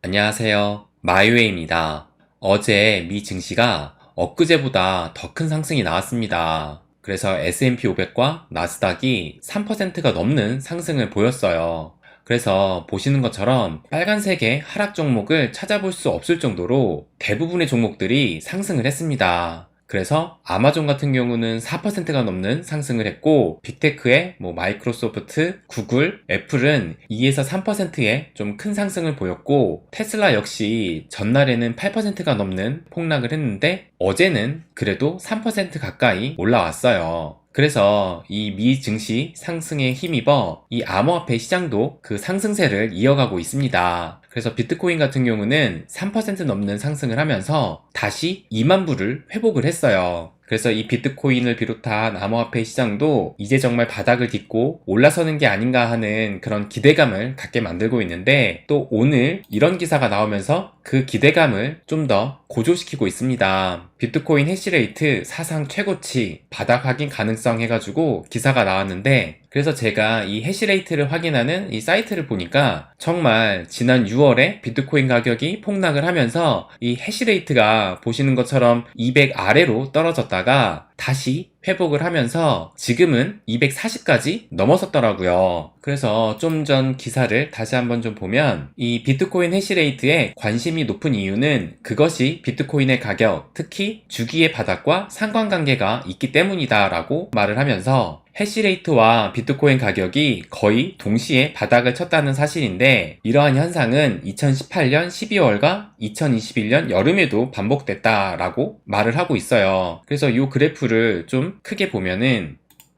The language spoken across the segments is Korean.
안녕하세요. 마이웨이입니다. 어제 미 증시가 엊그제보다 더 큰 상승이 나왔습니다. 그래서 S&P 500과 나스닥이 3%가 넘는 상승을 보였어요. 그래서 보시는 것처럼 빨간색의 하락 종목을 찾아볼 수 없을 정도로 대부분의 종목들이 상승을 했습니다. 그래서 아마존 같은 경우는 4%가 넘는 상승을 했고, 빅테크의 마이크로소프트, 구글, 애플은 2에서 3%의 좀 큰 상승을 보였고, 테슬라 역시 전날에는 8%가 넘는 폭락을 했는데 어제는 그래도 3% 가까이 올라왔어요. 그래서 이 미 증시 상승에 힘입어 이 암호화폐 시장도 그 상승세를 이어가고 있습니다. 그래서 비트코인 같은 경우는 3% 넘는 상승을 하면서 다시 2만 불을 회복을 했어요. 그래서 이 비트코인을 비롯한 암호화폐 시장도 이제 정말 바닥을 딛고 올라서는 게 아닌가 하는 그런 기대감을 갖게 만들고 있는데, 또 오늘 이런 기사가 나오면서 그 기대감을 좀 더 고조시키고 있습니다. 비트코인 해시레이트 사상 최고치 바닥 확인 가능성 해가지고 기사가 나왔는데, 그래서 제가 이 해시레이트를 확인하는 이 사이트를 보니까 정말 지난 6월에 비트코인 가격이 폭락을 하면서 이 해시레이트가 보시는 것처럼 200 아래로 떨어졌다가 다시 회복을 하면서 지금은 240까지 넘어섰더라고요. 그래서 좀 전 기사를 다시 한번 좀 보면, 이 비트코인 해시레이트에 관심이 높은 이유는 그것이 비트코인의 가격, 특히 주기의 바닥과 상관관계가 있기 때문이다 라고 말을 하면서, 해시레이트와 비트코인 가격이 거의 동시에 바닥을 쳤다는 사실인데, 이러한 현상은 2018년 12월과 2021년 여름에도 반복됐다라고 말을 하고 있어요. 그래서 이 그래프를 좀 크게 보면은,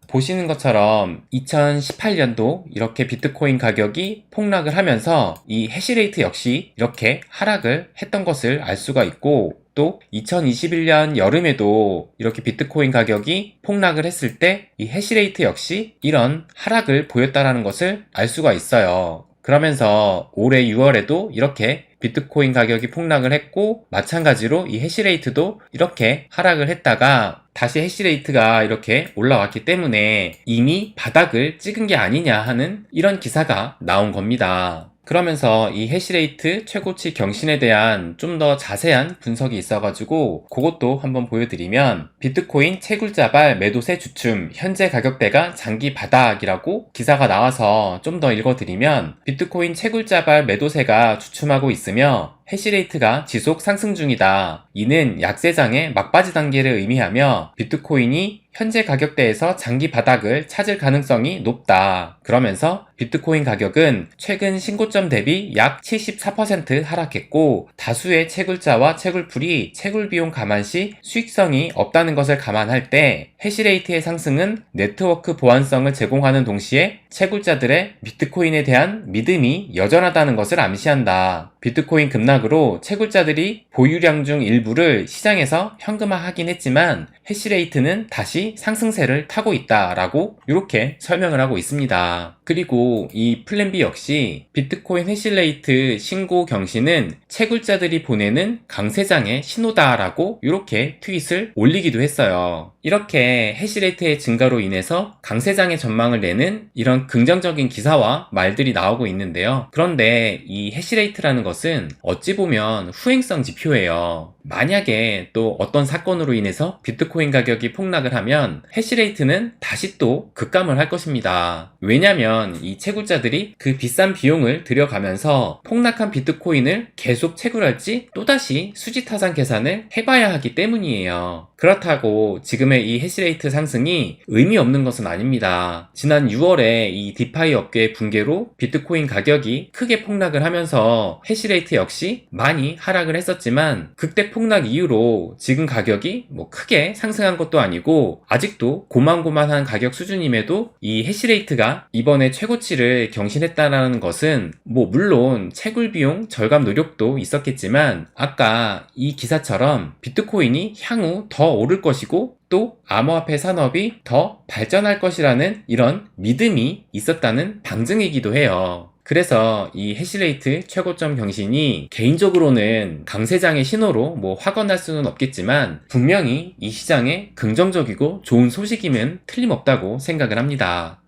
보시는 것처럼 2018년도 이렇게 비트코인 가격이 폭락을 하면서 이 해시레이트 역시 이렇게 하락을 했던 것을 알 수가 있고, 또 2021년 여름에도 이렇게 비트코인 가격이 폭락을 했을 때 이 해시레이트 역시 이런 하락을 보였다는 것을 알 수가 있어요. 그러면서 올해 6월에도 이렇게 비트코인 가격이 폭락을 했고, 마찬가지로 이 해시레이트도 이렇게 하락을 했다가 다시 해시레이트가 이렇게 올라왔기 때문에 이미 바닥을 찍은 게 아니냐 하는 이런 기사가 나온 겁니다. 그러면서 이 해시레이트 최고치 경신에 대한 좀 더 자세한 분석이 있어가지고 그것도 한번 보여드리면, 비트코인 채굴자발 매도세 주춤, 현재 가격대가 장기 바닥이라고 기사가 나와서 좀 더 읽어드리면, 비트코인 채굴자발 매도세가 주춤하고 있으며 해시레이트가 지속 상승 중이다. 이는 약세장의 막바지 단계를 의미하며 비트코인이 현재 가격대에서 장기 바닥을 찾을 가능성이 높다. 그러면서 비트코인 가격은 최근 신고점 대비 약 74% 하락했고, 다수의 채굴자와 채굴풀이 채굴 비용 감안 시 수익성이 없다는 것을 감안할 때 해시레이트의 상승은 네트워크 보안성을 제공하는 동시에 채굴자들의 비트코인에 대한 믿음이 여전하다는 것을 암시한다. 비트코인 급락으로 채굴자들이 보유량 중 일부를 시장에서 현금화하긴 했지만 해시레이트는 다시 상승세를 타고 있다라고 이렇게 설명을 하고 있습니다. 그리고 이 플랜B 역시 비트코인 해시레이트 신고 경신은 채굴자들이 보내는 강세장의 신호다라고 이렇게 트윗을 올리기도 했어요. 이렇게 해시레이트의 증가로 인해서 강세장의 전망을 내는 이런 긍정적인 기사와 말들이 나오고 있는데요. 그런데 이 해시레이트라는 것은 어찌 보면 후행성 지표예요. 만약에 또 어떤 사건으로 인해서 비트코인 가격이 폭락을 하면 해시레이트는 다시 또 급감을 할 것입니다. 왜냐면 이 채굴자들이 그 비싼 비용을 들여가면서 폭락한 비트코인을 계속 채굴할지 또다시 수지타산 계산을 해봐야 하기 때문이에요. 그렇다고 지금의 이 해시레이트 상승이 의미 없는 것은 아닙니다. 지난 6월에 이 디파이 업계의 붕괴로 비트코인 가격이 크게 폭락을 하면서 해시레이트 역시 많이 하락을 했었지만, 그때 폭락 이후로 지금 가격이 크게 상승한 것도 아니고 아직도 고만고만한 가격 수준임에도 이 해시레이트가 이번에 최고치를 경신했다는 것은 물론 채굴 비용 절감 노력도 있었겠지만, 아까 이 기사처럼 비트코인이 향후 더 오를 것이고 또 암호화폐 산업이 더 발전할 것이라는 이런 믿음이 있었다는 방증이기도 해요. 그래서 이 해시레이트 최고점 경신이 개인적으로는 강세장의 신호로 확언할 수는 없겠지만 분명히 이 시장에 긍정적이고 좋은 소식이면 틀림없다고 생각을 합니다.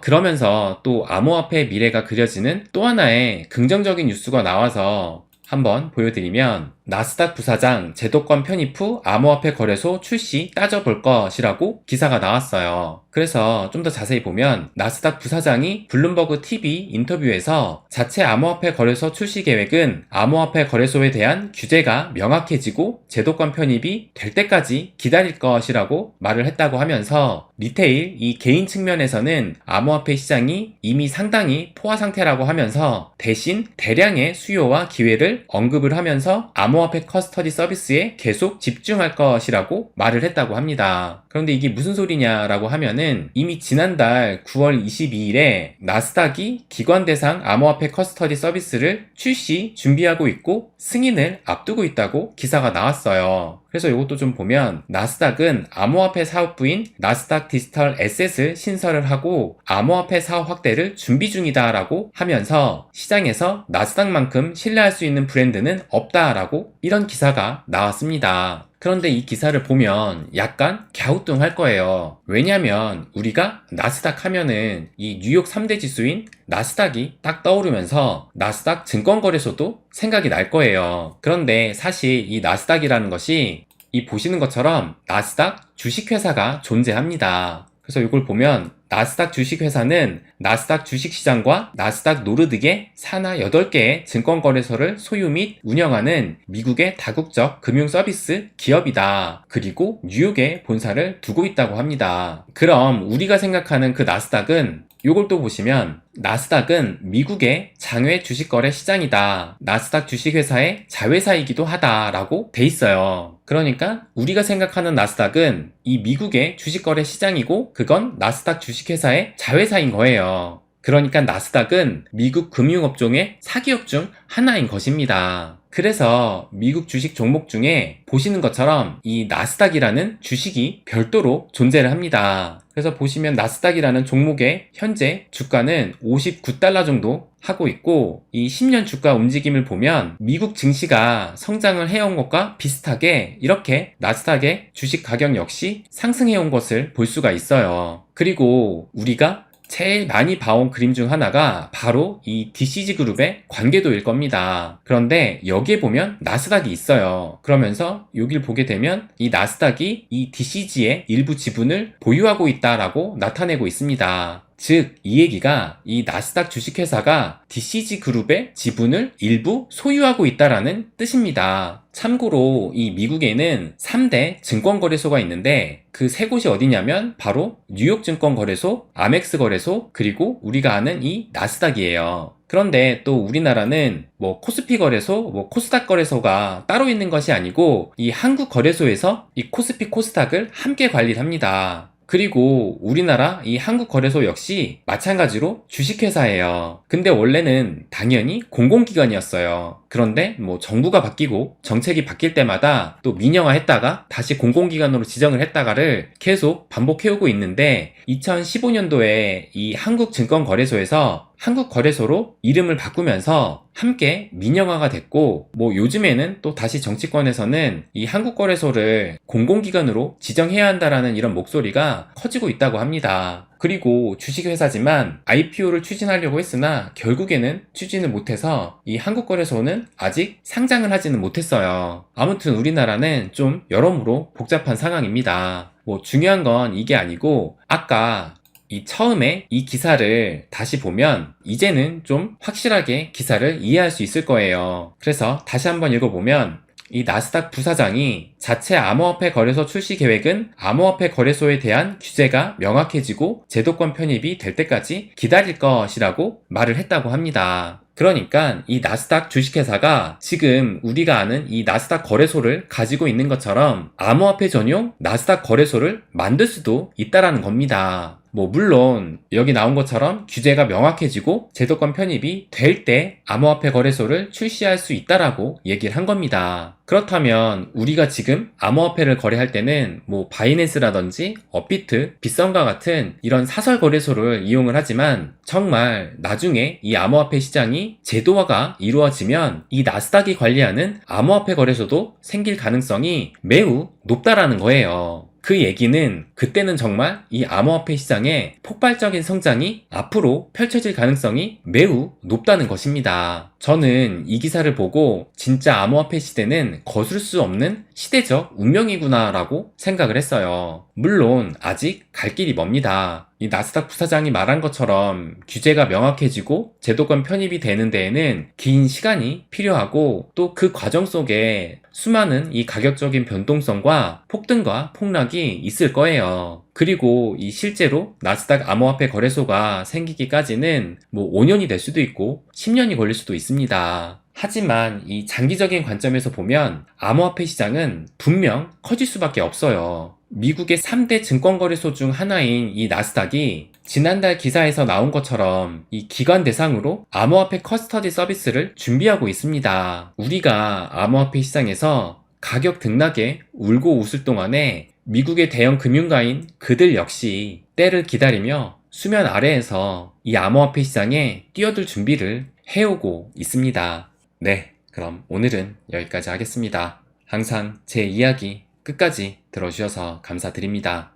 그러면서 또 암호화폐 미래가 그려지는 또 하나의 긍정적인 뉴스가 나와서 한번 보여드리면, 나스닥 부사장 제도권 편입 후 암호화폐 거래소 출시 따져볼 것이라고 기사가 나왔어요. 그래서 좀 더 자세히 보면 나스닥 부사장이 블룸버그 TV 인터뷰에서 자체 암호화폐 거래소 출시 계획은 암호화폐 거래소에 대한 규제가 명확해지고 제도권 편입이 될 때까지 기다릴 것이라고 말을 했다고 하면서, 리테일 이 개인 측면에서는 암호화폐 시장이 이미 상당히 포화 상태라고 하면서 대신 대량의 수요와 기회를 언급을 하면서 암호화폐 커스터디 서비스에 계속 집중할 것이라고 말을 했다고 합니다. 그런데 이게 무슨 소리냐라고 하면은, 이미 지난달 9월 22일에 나스닥이 기관 대상 암호화폐 커스터디 서비스를 출시 준비하고 있고 승인을 앞두고 있다고 기사가 나왔어요. 그래서 이것도 좀 보면, 나스닥은 암호화폐 사업부인 나스닥 디지털 에셋을 신설을 하고 암호화폐 사업 확대를 준비 중이다 라고 하면서 시장에서 나스닥만큼 신뢰할 수 있는 브랜드는 없다라고 이런 기사가 나왔습니다. 그런데 이 기사를 보면 약간 갸우뚱할 거예요. 왜냐면 우리가 나스닥 하면은 이 뉴욕 3대 지수인 나스닥이 딱 떠오르면서 나스닥 증권거래소도 생각이 날 거예요. 그런데 사실 이 나스닥이라는 것이 이 보시는 것처럼 나스닥 주식회사가 존재합니다. 그래서 이걸 보면 나스닥 주식회사는 나스닥 주식시장과 나스닥 노르딕의 산하 8개의 증권거래소를 소유 및 운영하는 미국의 다국적 금융서비스 기업이다. 그리고 뉴욕에 본사를 두고 있다고 합니다. 그럼 우리가 생각하는 그 나스닥은, 요걸 또 보시면 나스닥은 미국의 장외 주식거래 시장이다. 나스닥 주식회사의 자회사이기도 하다라고 돼 있어요. 그러니까 우리가 생각하는 나스닥은 이 미국의 주식거래 시장이고 그건 나스닥 주식회사의 자회사인 거예요. 그러니까 나스닥은 미국 금융업종의 사기업 중 하나인 것입니다. 그래서 미국 주식 종목 중에 보시는 것처럼 이 나스닥이라는 주식이 별도로 존재를 합니다. 그래서 보시면 나스닥이라는 종목의 현재 주가는 59달러 정도 하고 있고, 이 10년 주가 움직임을 보면 미국 증시가 성장을 해온 것과 비슷하게 이렇게 나스닥의 주식 가격 역시 상승해온 것을 볼 수가 있어요. 그리고 우리가 제일 많이 봐온 그림 중 하나가 바로 이 DCG 그룹의 관계도일 겁니다. 그런데 여기에 보면 나스닥이 있어요. 그러면서 여길 보게 되면 이 나스닥이 이 DCG의 일부 지분을 보유하고 있다라고 나타내고 있습니다. 즉, 이 얘기가 이 나스닥 주식회사가 DCG 그룹의 지분을 일부 소유하고 있다라는 뜻입니다. 참고로 이 미국에는 3대 증권거래소가 있는데 그 세 곳이 어디냐면 바로 뉴욕 증권거래소, 아멕스 거래소, 그리고 우리가 아는 이 나스닥이에요. 그런데 또 우리나라는 코스피 거래소, 코스닥 거래소가 따로 있는 것이 아니고 이 한국 거래소에서 이 코스피, 코스닥을 함께 관리를 합니다. 그리고 우리나라 이 한국거래소 역시 마찬가지로 주식회사예요. 근데 원래는 당연히 공공기관이었어요. 그런데 정부가 바뀌고 정책이 바뀔 때마다 또 민영화했다가 다시 공공기관으로 지정을 했다가를 계속 반복해오고 있는데, 2015년도에 이 한국증권거래소에서 한국거래소로 이름을 바꾸면서 함께 민영화가 됐고, 요즘에는 또 다시 정치권에서는 이 한국거래소를 공공기관으로 지정해야 한다라는 이런 목소리가 커지고 있다고 합니다. 그리고 주식회사지만 IPO를 추진하려고 했으나 결국에는 추진을 못해서 이 한국거래소는 아직 상장을 하지는 못했어요. 아무튼 우리나라는 좀 여러모로 복잡한 상황입니다. 중요한 건 이게 아니고, 아까 이 처음에 이 기사를 다시 보면 이제는 좀 확실하게 기사를 이해할 수 있을 거예요. 그래서 다시 한번 읽어보면, 이 나스닥 부사장이 자체 암호화폐 거래소 출시 계획은 암호화폐 거래소에 대한 규제가 명확해지고 제도권 편입이 될 때까지 기다릴 것이라고 말을 했다고 합니다. 그러니까 이 나스닥 주식회사가 지금 우리가 아는 이 나스닥 거래소를 가지고 있는 것처럼 암호화폐 전용 나스닥 거래소를 만들 수도 있다라는 겁니다. 물론 여기 나온 것처럼 규제가 명확해지고 제도권 편입이 될 때 암호화폐 거래소를 출시할 수 있다라고 얘기를 한 겁니다. 그렇다면 우리가 지금 지금 암호화폐를 거래할 때는 뭐 바이낸스라든지 업비트, 빗썸과 같은 이런 사설 거래소를 이용을 하지만 정말 나중에 이 암호화폐 시장이 제도화가 이루어지면 이 나스닥이 관리하는 암호화폐 거래소도 생길 가능성이 매우 높다라는 거예요. 그 얘기는 그때는 정말 이 암호화폐 시장의 폭발적인 성장이 앞으로 펼쳐질 가능성이 매우 높다는 것입니다. 저는 이 기사를 보고 진짜 암호화폐 시대는 거슬 수 없는 시대적 운명이구나 라고 생각을 했어요. 물론 아직 갈 길이 멉니다. 이 나스닥 부사장이 말한 것처럼 규제가 명확해지고 제도권 편입이 되는 데에는 긴 시간이 필요하고 또 그 과정 속에 수많은 이 가격적인 변동성과 폭등과 폭락이 있을 거예요. 그리고 이 실제로 나스닥 암호화폐 거래소가 생기기까지는 뭐 5년이 될 수도 있고 10년이 걸릴 수도 있습니다. 하지만 이 장기적인 관점에서 보면 암호화폐 시장은 분명 커질 수밖에 없어요. 미국의 3대 증권거래소 중 하나인 이 나스닥이 지난달 기사에서 나온 것처럼 이 기관 대상으로 암호화폐 커스터디 서비스를 준비하고 있습니다. 우리가 암호화폐 시장에서 가격 등락에 울고 웃을 동안에 미국의 대형 금융가인 그들 역시 때를 기다리며 수면 아래에서 이 암호화폐 시장에 뛰어들 준비를 해오고 있습니다. 네, 그럼 오늘은 여기까지 하겠습니다. 항상 제 이야기 끝까지 들어주셔서 감사드립니다.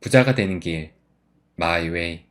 부자가 되는 길, 마이웨이.